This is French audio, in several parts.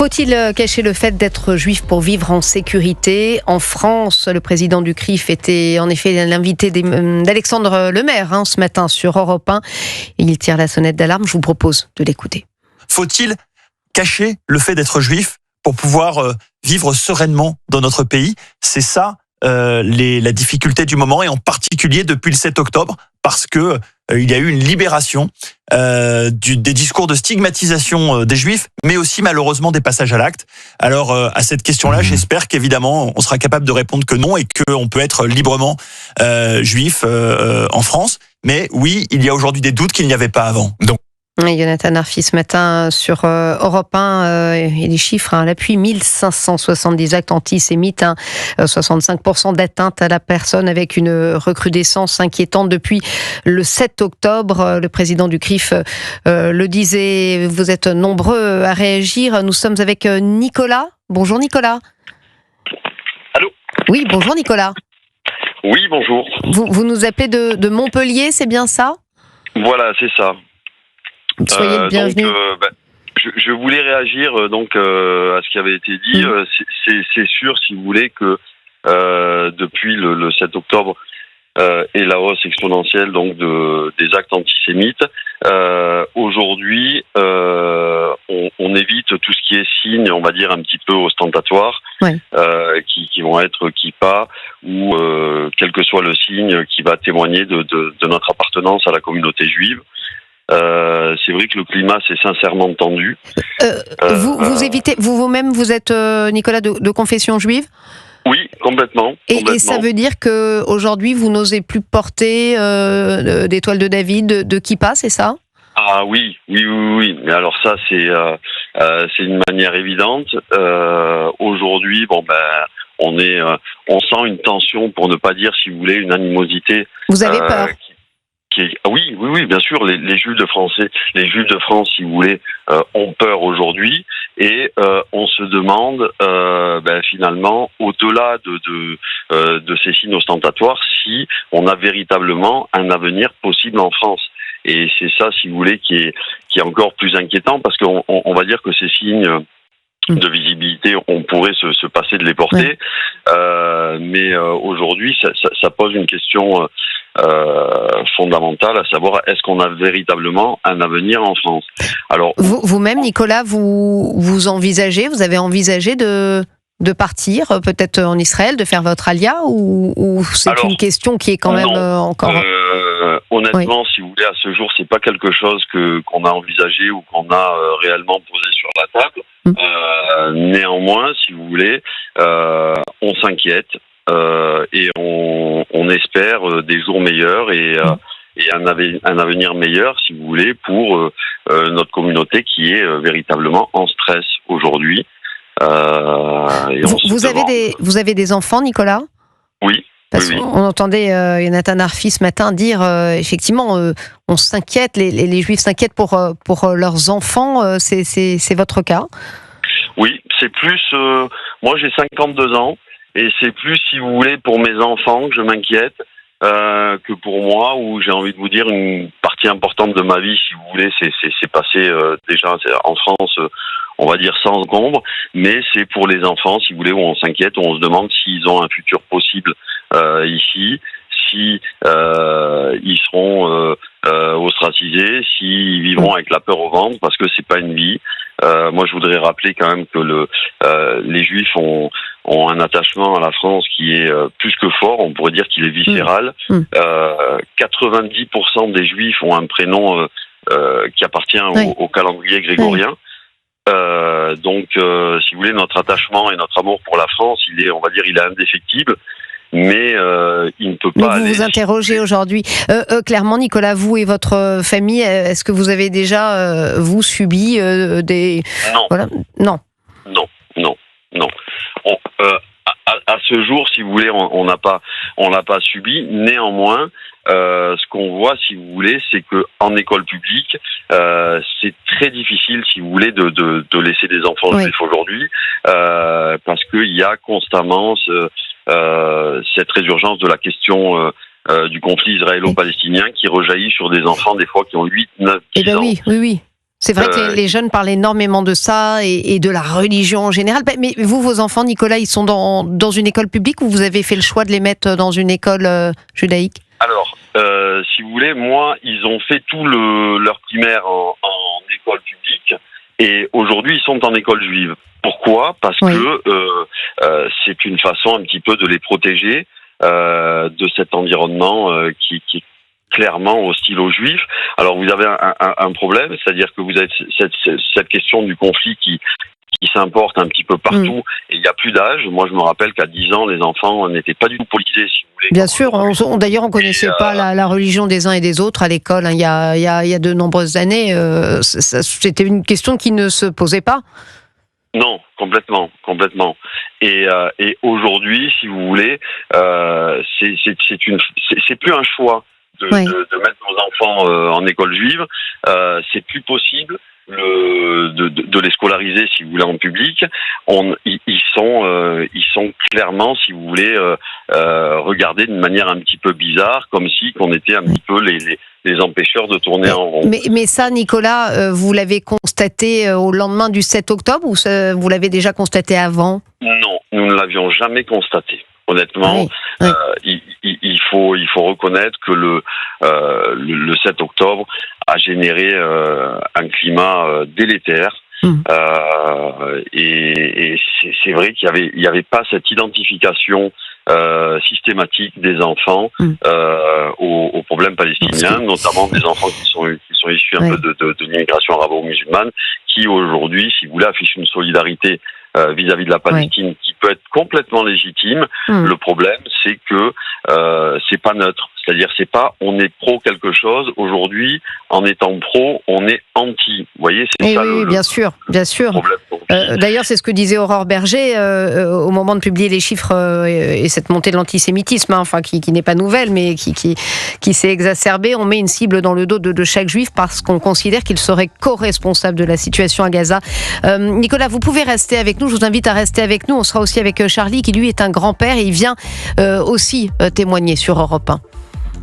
Faut-il cacher le fait d'être juif pour vivre en sécurité ? En France, le président du CRIF était en effet l'invité d'Alexandre Lemaire ce matin sur Europe 1. Il tire la sonnette d'alarme, je vous propose de l'écouter. Faut-il cacher le fait d'être juif pour pouvoir vivre sereinement dans notre pays ? C'est ça la difficulté du moment, et en particulier depuis le 7 octobre, parce que il y a eu une libération des discours de stigmatisation des juifs, mais aussi malheureusement des passages à l'acte. Alors à cette question-là, j'espère qu'évidemment on sera capable de répondre que non, et qu'on peut être librement juif en France. Mais oui, il y a aujourd'hui des doutes qu'il n'y avait pas avant. Donc, Jonathan Arfi ce matin sur Europe 1 et les chiffres à l'appui, 1570 actes antisémites, 65% d'atteintes à la personne, avec une recrudescence inquiétante depuis le 7 octobre. Le président du CRIF le disait, vous êtes nombreux à réagir. Nous sommes avec Nicolas. Bonjour Nicolas. Allô ? Oui, bonjour Nicolas. Oui, bonjour. Vous nous appelez de Montpellier, c'est bien ça ? Voilà, c'est ça. Soyez le bienvenu. Je voulais réagir à ce qui avait été dit. C'est sûr, si vous voulez, que depuis le 7 octobre et la hausse exponentielle des actes antisémites, aujourd'hui, on évite tout ce qui est signes, on va dire, un petit peu ostentatoires, qui vont être kippa ou quel que soit le signe qui va témoigner de notre appartenance à la communauté juive. C'est vrai que le climat s'est sincèrement tendu. Vous évitez, vous-même, vous êtes Nicolas de confession juive ? Oui, complètement. Et ça veut dire que aujourd'hui vous n'osez plus porter d'étoile de David, de kippa, c'est ça ? Ah oui. Mais alors ça, c'est une manière évidente. Aujourd'hui, on sent une tension, pour ne pas dire, si vous voulez, une animosité. Vous avez peur ? Oui, bien sûr. Les Juifs de France, si vous voulez, ont peur aujourd'hui, et on se demande finalement, au-delà de ces signes ostentatoires, si on a véritablement un avenir possible en France. Et c'est ça, si vous voulez, qui est encore plus inquiétant, parce qu'on va dire que ces signes de visibilité, on pourrait se passer de les porter, mais aujourd'hui, ça pose une question fondamentale, à savoir, est-ce qu'on a véritablement un avenir en France ? Alors, vous-même, Nicolas, vous avez envisagé de partir, peut-être en Israël, de faire votre alia, ou c'est une question qui est quand même encore... Honnêtement, si vous voulez, à ce jour, c'est pas quelque chose qu'on a envisagé ou qu'on a réellement posé sur la table. Néanmoins, si vous voulez, on s'inquiète et on espère des jours meilleurs et un avenir meilleur, si vous voulez, pour notre communauté qui est véritablement en stress aujourd'hui. Vous avez des enfants, Nicolas ? Oui. Parce qu'on entendait Jonathan Arfi ce matin dire effectivement on s'inquiète, les Juifs s'inquiètent pour leurs enfants. C'est votre cas ? Oui, c'est plus. Moi, j'ai 52 ans, et c'est plus, si vous voulez, pour mes enfants que je m'inquiète que pour moi, où j'ai envie de vous dire, une partie importante de ma vie, si vous voulez, c'est passé déjà en France, on va dire sans encombre, mais c'est pour les enfants, si vous voulez, où on s'inquiète, où on se demande s'ils ont un futur possible ici, si ils seront ostracisés, s'ils vivront avec la peur au ventre, parce que c'est pas une vie. Moi, je voudrais rappeler quand même que les Juifs ont un attachement à la France qui est plus que fort. On pourrait dire qu'il est viscéral. 90% des Juifs ont un prénom qui appartient au calendrier grégorien. Si vous voulez, notre attachement et notre amour pour la France, il est indéfectible. Mais il ne peut pas aller... Vous vous interrogez aujourd'hui. Clairement, Nicolas, vous et votre famille, est-ce que vous avez déjà, vous, subi des... Non. Voilà. Non. À ce jour, si vous voulez, on l'a pas subi. Néanmoins, ce qu'on voit, si vous voulez, c'est que en école publique, c'est très difficile, si vous voulez, de laisser des enfants juifs aujourd'hui, parce qu'il y a constamment cette résurgence de la question du conflit israélo-palestinien qui rejaillit sur des enfants, des fois, qui ont 8, 9, 10 ans. Oui. C'est vrai que les jeunes parlent énormément de ça et de la religion en général. Mais vous, vos enfants, Nicolas, ils sont dans une école publique ou vous avez fait le choix de les mettre dans une école judaïque ? Alors, si vous voulez, moi, ils ont fait tout leur primaire en école publique et aujourd'hui, ils sont en école juive. Pourquoi ? Parce que c'est une façon un petit peu de les protéger de cet environnement qui est clairement hostile aux juifs. Alors vous avez un problème, c'est-à-dire que vous avez cette question du conflit qui s'importe un petit peu partout et il n'y a plus d'âge. Moi je me rappelle qu'à 10 ans les enfants n'étaient pas du tout politisés, si vous voulez. Bien sûr, d'ailleurs on connaissait pas la religion des uns et des autres à l'école, hein, il y a de nombreuses années. C'était une question qui ne se posait pas. Non, complètement. Et aujourd'hui, si vous voulez, c'est plus un choix de mettre nos enfants en école juive. C'est plus possible de les scolariser, si vous voulez, en public. Ils sont clairement, si vous voulez, regardés d'une manière un petit peu bizarre, comme si qu'on était un petit peu les empêcheurs de tourner en rond. Mais ça, Nicolas, vous l'avez constaté au lendemain du 7 octobre ou vous l'avez déjà constaté avant ? Non, nous ne l'avions jamais constaté. Honnêtement, il faut reconnaître que le 7 octobre a généré un climat délétère. Et c'est vrai qu'il y avait pas cette identification systématique des enfants aux problèmes palestiniens, notamment des enfants qui sont issus un peu de l'immigration arabo-musulmane, qui aujourd'hui, si vous voulez, affichent une solidarité vis-à-vis de la Palestine qui peut être complètement légitime. Le problème, c'est que c'est pas neutre. C'est-à-dire, c'est pas on est pro quelque chose. Aujourd'hui, en étant pro, on est anti. Vous voyez, c'est ça bien sûr. Problème. D'ailleurs, c'est ce que disait Aurore Berger au moment de publier les chiffres et cette montée de l'antisémitisme, qui n'est pas nouvelle, mais qui s'est exacerbée. On met une cible dans le dos de chaque juif parce qu'on considère qu'il serait co-responsable de la situation à Gaza. Nicolas, vous pouvez rester avec nous. Je vous invite à rester avec nous. On sera aussi avec Charlie, qui lui est un grand-père et il vient aussi témoigner sur Europe 1.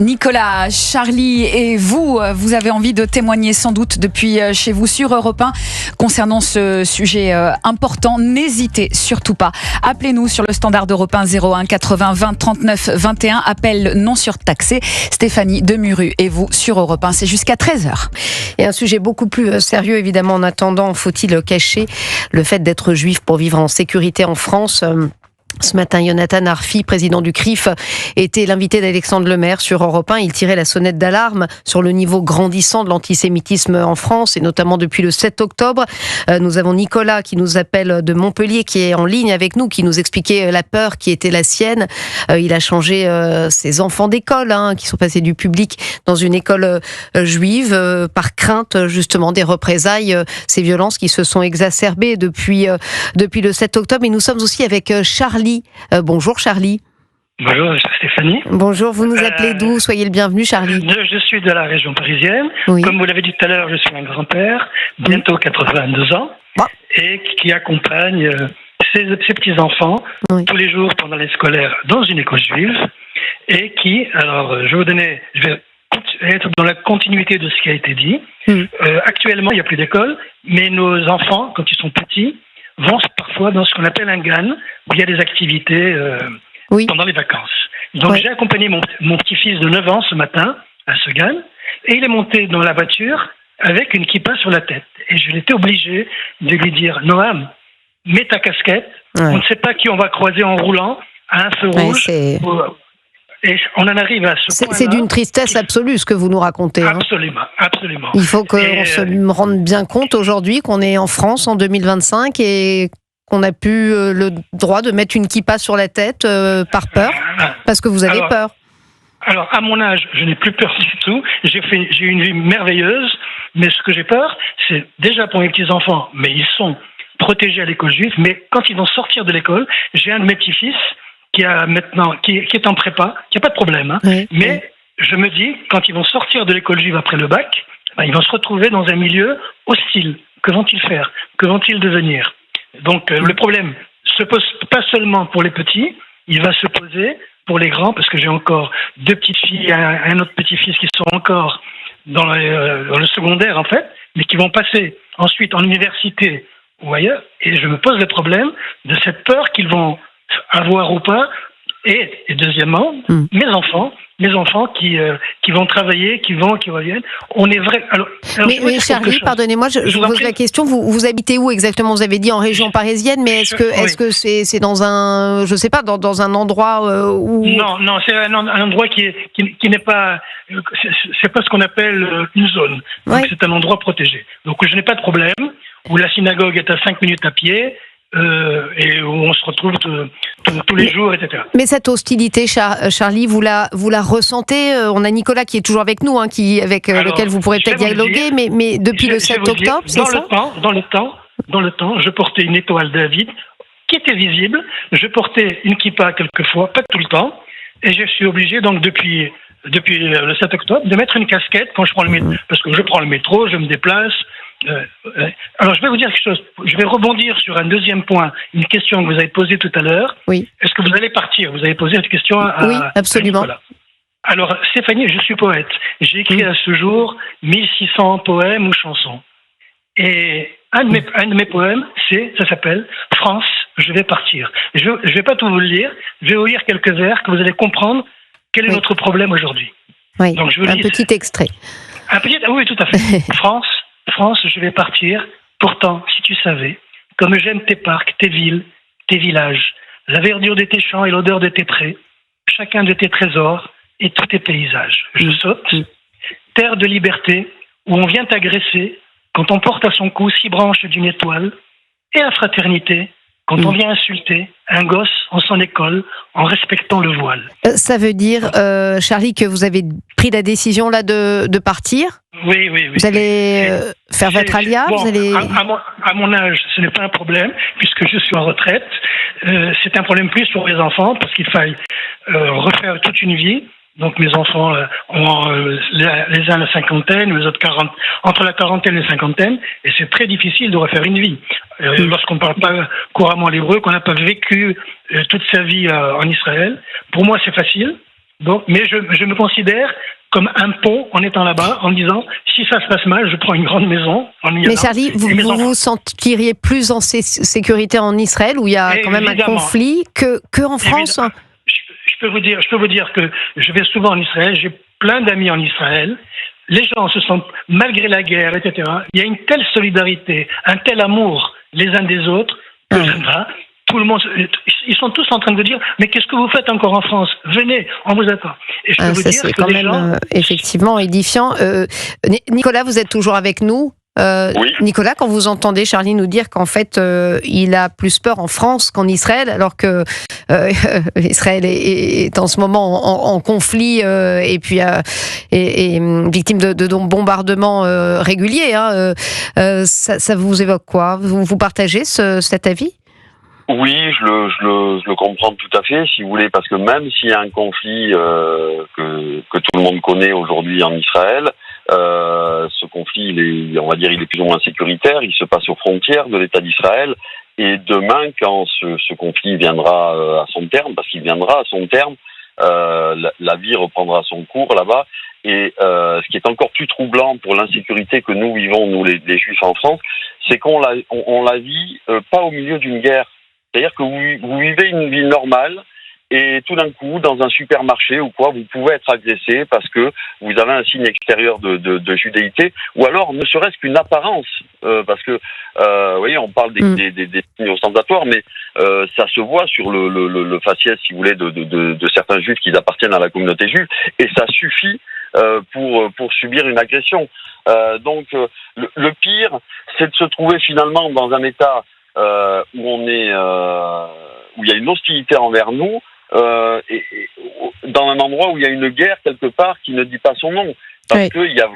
Nicolas, Charlie et vous avez envie de témoigner sans doute depuis chez vous sur Europe 1 concernant ce sujet important. N'hésitez surtout pas. Appelez-nous sur le standard d'Europe 1 01 80 20 39 21. Appel non surtaxé. Stéphanie Demuru et vous sur Europe 1. C'est jusqu'à 13h. Et un sujet beaucoup plus sérieux, évidemment. En attendant, faut-il cacher le fait d'être juif pour vivre en sécurité en France ? Ce matin, Jonathan Arfi, président du CRIF, était l'invité d'Alexandre Lemaire sur Europe 1. Il tirait la sonnette d'alarme sur le niveau grandissant de l'antisémitisme en France, et notamment depuis le 7 octobre. Nous avons Nicolas qui nous appelle de Montpellier, qui est en ligne avec nous, qui nous expliquait la peur qui était la sienne. Il a changé ses enfants d'école, qui sont passés du public dans une école juive, par crainte justement des représailles, ces violences qui se sont exacerbées depuis le 7 octobre. Et nous sommes aussi avec Charlie. Bonjour Charlie. Bonjour Stéphanie. Bonjour, vous nous appelez d'où ? Soyez le bienvenu Charlie. Je suis de la région parisienne. Oui. Comme vous l'avez dit tout à l'heure, je suis un grand-père, bientôt 82 ans, et qui accompagne ses petits-enfants tous les jours pendant les scolaires dans une école juive, et qui, alors je vais être dans la continuité de ce qui a été dit. Actuellement, il n'y a plus d'école, mais nos enfants, quand ils sont petits, vont parfois dans ce qu'on appelle un GAN, où il y a des activités pendant les vacances. Donc j'ai accompagné mon petit-fils de 9 ans ce matin à ce GAN, et il est monté dans la voiture avec une kippa sur la tête. Et je l'étais obligé de lui dire « Noam, mets ta casquette, on ne sait pas qui on va croiser en roulant à un feu rouge. » Et on en arrive à ce point-là. C'est d'une tristesse absolue ce que vous nous racontez. Absolument. Il faut qu'on se rende bien compte aujourd'hui qu'on est en France en 2025 et qu'on n'a plus le droit de mettre une kippa sur la tête par peur, parce que vous avez peur. Alors, à mon âge, je n'ai plus peur du tout. J'ai eu une vie merveilleuse, mais ce que j'ai peur, c'est déjà pour mes petits-enfants, mais ils sont protégés à l'école juive, mais quand ils vont sortir de l'école, j'ai un de mes petits-fils qui est en prépa, qui n'a pas de problème. Mais je me dis, quand ils vont sortir de l'école juive après le bac, ils vont se retrouver dans un milieu hostile. Que vont-ils faire ? Que vont-ils devenir ? Donc le problème se pose pas seulement pour les petits, il va se poser pour les grands, parce que j'ai encore 2 petites filles et un autre petit-fils qui sont encore dans le secondaire en fait, mais qui vont passer ensuite en université ou ailleurs, et je me pose le problème de cette peur qu'ils vont avoir ou pas, et deuxièmement, mes enfants qui vont travailler, qui reviennent. On est vrai. Alors mais Charlie, pardonnez-moi, je vous pose la question. Vous habitez où exactement? Vous avez dit en région parisienne, mais est-ce que c'est dans un, je sais pas, dans un endroit où... Non, c'est un endroit qui n'est pas, c'est pas ce qu'on appelle une zone. Donc c'est un endroit protégé. Donc je n'ai pas de problème. Où la synagogue est à 5 minutes à pied. Et où on se retrouve tous les jours, etc. Mais cette hostilité, Charlie, vous la ressentez? On a Nicolas qui est toujours avec nous, avec lequel vous pourrez peut-être dialoguer, mais depuis le 7 octobre, c'est ça? Dans le temps, je portais une étoile David qui était visible. Je portais une kippa quelquefois, pas tout le temps, et je suis obligé donc depuis le 7 octobre de mettre une casquette quand je prends le métro, parce que je prends le métro, je me déplace. Alors je vais vous dire quelque chose. Je vais rebondir sur un deuxième point, une question que vous avez posée tout à l'heure. Oui. Est-ce que vous allez partir? Vous avez posé cette question à Oui, absolument. Nicolas. Alors Stéphanie, je suis poète. J'ai écrit à ce jour 1600 poèmes ou chansons. Et un de mes poèmes, ça s'appelle France, je vais partir. Je vais pas tout vous le lire. Je vais vous lire quelques vers que vous allez comprendre quel est notre problème aujourd'hui. Oui. Donc je vous lis petit extrait. Oui, tout à fait. France, je vais partir. Pourtant, si tu savais, comme j'aime tes parcs, tes villes, tes villages, la verdure de tes champs et l'odeur de tes prés, chacun de tes trésors et tous tes paysages. Je saute, terre de liberté, où on vient t'agresser quand on porte à son cou 6 branches d'une étoile, et à fraternité, quand on vient insulter un gosse en son école en respectant le voile. Ça veut dire, Charlie, que vous avez pris la décision là de partir? Oui. Vous allez faire votre alia? Bon, vous allez... à mon âge, ce n'est pas un problème, puisque je suis en retraite. C'est un problème plus pour mes enfants, parce qu'il faille refaire toute une vie. Donc mes enfants ont les uns la cinquantaine, les autres 40, entre la quarantaine et la cinquantaine, et c'est très difficile de refaire une vie. Lorsqu'on ne parle pas couramment l'hébreu, qu'on n'a pas vécu toute sa vie en Israël, pour moi c'est facile. Donc, mais je me considère comme un pont en étant là-bas, en disant si ça se passe mal, je prends une grande maison en y allant. Mais Charlie, vous vous sentiriez plus en sécurité en Israël, où il y a quand même un conflit, que en France? Je peux vous dire que je vais souvent en Israël, j'ai plein d'amis en Israël. Les gens se sentent, malgré la guerre, etc., il y a une telle solidarité, un tel amour les uns des autres, que là-bas, tout le monde, ils sont tous en train de dire, mais qu'est-ce que vous faites encore en France? Venez, on vous attend. Et je peux vous dire c'est que quand même effectivement édifiant. Nicolas, vous êtes toujours avec nous? Oui. Nicolas, quand vous entendez Charlie nous dire qu'en fait il a plus peur en France qu'en Israël, alors que Israël est en ce moment en conflit et puis et victime de bombardements réguliers, ça vous évoque quoi? Vous partagez cet avis? Oui, je le comprends tout à fait, si vous voulez, parce que même s'il y a un conflit que tout le monde connaît aujourd'hui en Israël, ce conflit, il est plus ou moins sécuritaire. Il se passe aux frontières de l'État d'Israël. Et demain, quand ce conflit viendra à son terme, parce qu'il viendra à son terme, la vie reprendra son cours là-bas. Et ce qui est encore plus troublant pour l'insécurité que nous vivons, nous les Juifs en France, c'est qu'on la vit pas au milieu d'une guerre. C'est-à-dire que vous vivez une vie normale. Et tout d'un coup, dans un supermarché ou quoi, vous pouvez être agressé parce que vous avez un signe extérieur de judéité, ou alors ne serait-ce qu'une apparence, parce que, vous voyez, on parle des signes ostentatoires, mais ça se voit sur le faciès, si vous voulez, de certains juifs qui appartiennent à la communauté juive, et ça suffit pour subir une agression. Donc, le pire, c'est de se trouver finalement dans un état où il y a une hostilité envers nous. Et dans un endroit où il y a une guerre quelque part qui ne dit pas son nom, parce que il y a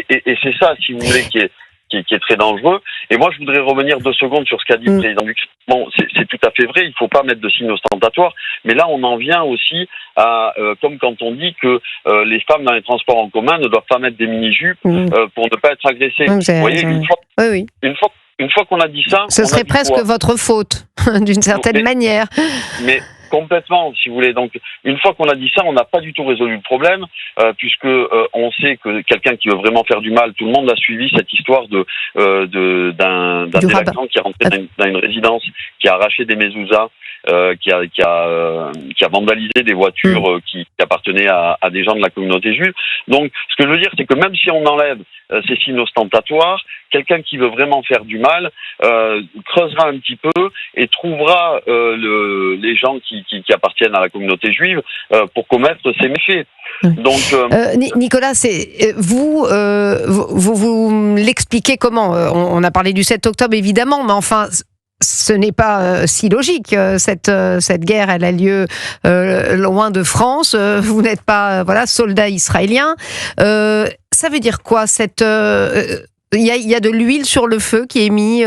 et c'est ça, si vous voulez, qui est très dangereux. Et moi, je voudrais revenir 2 secondes sur ce qu'a dit le président Duc. Bon, c'est tout à fait vrai. Il faut pas mettre de signes ostentatoires, mais là, on en vient aussi à comme quand on dit que les femmes dans les transports en commun ne doivent pas mettre des mini-jupes pour ne pas être agressées. Vous voyez, une fois qu'on a dit ça, ce serait presque votre faute, d'une certaine manière. Complètement, si vous voulez. Donc, une fois qu'on a dit ça, on n'a pas du tout résolu le problème, puisque on sait que quelqu'un qui veut vraiment faire du mal, tout le monde a suivi cette histoire d'un délinquant qui est rentré dans une résidence, qui a arraché des mezuzahs, qui a vandalisé des voitures qui appartenaient à des gens de la communauté juive. Donc, ce que je veux dire, c'est que même si on enlève ces signes ostentatoires, quelqu'un qui veut vraiment faire du mal creusera un petit peu et trouvera les gens qui appartiennent à la communauté juive pour commettre ces méfaits. Donc, Nicolas, vous l'expliquez comment on a parlé du 7 octobre évidemment, mais enfin. Ce n'est pas si logique. Cette guerre, elle a lieu loin de France. Vous n'êtes pas soldat israélien. Ça veut dire quoi il y a de l'huile sur le feu qui est mis,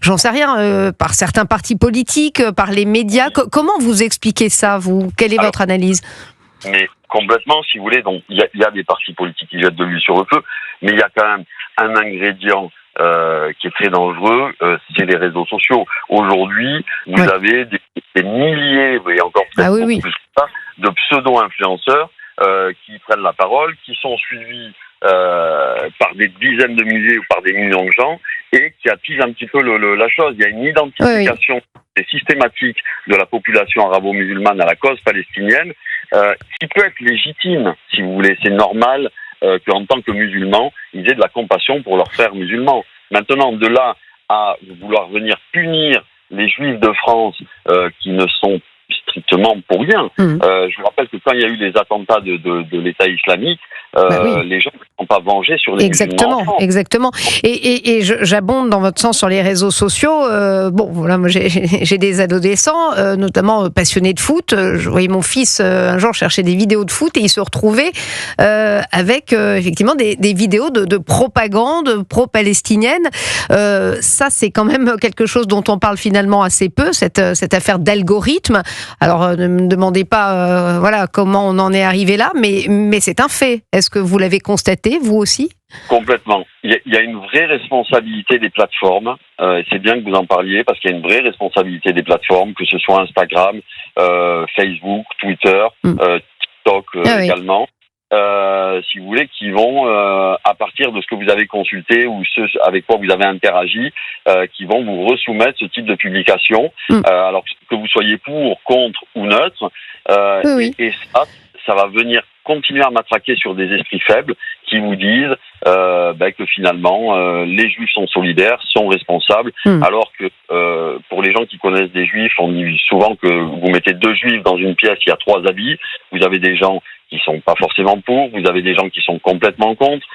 j'en sais rien, par certains partis politiques, par les médias. Comment vous expliquez ça, vous ? Quelle est votre analyse ? Mais complètement, si vous voulez. Donc, il y a des partis politiques qui jettent de l'huile sur le feu, mais il y a quand même un ingrédient qui est très dangereux, c'est les réseaux sociaux. Aujourd'hui, vous avez des milliers, et encore peut-être plus que ça, de pseudo-influenceurs qui prennent la parole, qui sont suivis par des dizaines de milliers ou par des millions de gens et qui attisent un petit peu la chose. Il y a une identification systématique de la population arabo-musulmane à la cause palestinienne qui peut être légitime, si vous voulez. C'est normal qu'en tant que musulmans, ils aient de la compassion pour leurs frères musulmans. Maintenant, de là à vouloir venir punir les Juifs de France qui ne sont strictement pour rien. Je vous rappelle que quand il y a eu les attentats de l'État islamique, les gens ne sont pas vengés sur les musulmans en France. Exactement. Et j'abonde dans votre sens sur les réseaux sociaux. Moi j'ai des adolescents, notamment passionnés de foot. Je voyais mon fils un jour chercher des vidéos de foot et il se retrouvait avec effectivement des vidéos de propagande pro-palestinienne. Ça, c'est quand même quelque chose dont on parle finalement assez peu, cette affaire d'algorithme. Alors, ne me demandez pas comment on en est arrivé là, mais c'est un fait. Est-ce que vous l'avez constaté, vous aussi ? Complètement. Il y a une vraie responsabilité des plateformes. C'est bien que vous en parliez parce qu'il y a une vraie responsabilité des plateformes, que ce soit Instagram, Facebook, Twitter, TikTok également. Si vous voulez, qui vont, à partir de ce que vous avez consulté ou ce avec quoi vous avez interagi, qui vont vous resoumettre ce type de publication, alors que vous soyez pour, contre ou neutre. Et ça va venir continuer à matraquer sur des esprits faibles qui vous disent que finalement les Juifs sont solidaires, sont responsables, alors que pour les gens qui connaissent des Juifs, on dit souvent que vous mettez 2 Juifs dans une pièce, il y a 3 habits, vous avez des gens qui sont pas forcément pour, vous avez des gens qui sont complètement contre.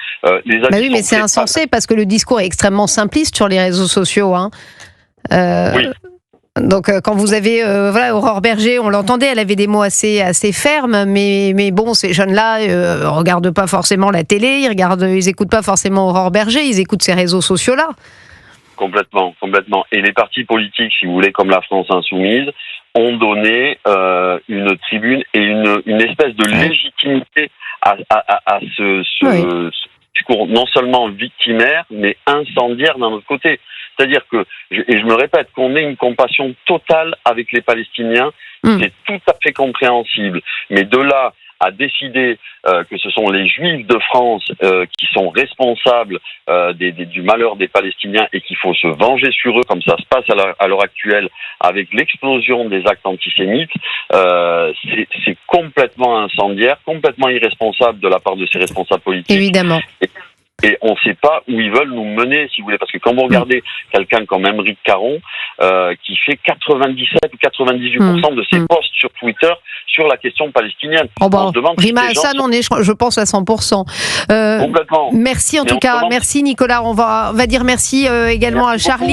Mais c'est insensé parce que le discours est extrêmement simpliste sur les réseaux sociaux. Donc quand vous avez Aurore Berger, on l'entendait, elle avait des mots assez fermes, mais bon, ces jeunes-là regardent pas forcément la télé, ils écoutent pas forcément Aurore Berger, ils écoutent ces réseaux sociaux-là. Complètement. Et les partis politiques, si vous voulez, comme la France Insoumise, ont donné une tribune et une espèce de légitimité à ce discours non seulement victimaire, mais incendiaire d'un autre côté. C'est-à-dire que, et je me répète, qu'on ait une compassion totale avec les Palestiniens, c'est tout à fait compréhensible. Mais de là à décider que ce sont les Juifs de France qui sont responsables du malheur des Palestiniens et qu'il faut se venger sur eux, comme ça se passe à l'heure actuelle avec l'explosion des actes antisémites, c'est complètement incendiaire, complètement irresponsable de la part de ces responsables politiques. Évidemment. Et on ne sait pas où ils veulent nous mener, si vous voulez, parce que quand vous regardez quelqu'un comme Émeric Caron, qui fait 97 ou 98% de ses posts sur Twitter sur la question palestinienne. On se demande Rima Hassan, on est, je pense, à 100%. Complètement. Merci en tout cas, merci Nicolas. On va dire merci également à Charlie.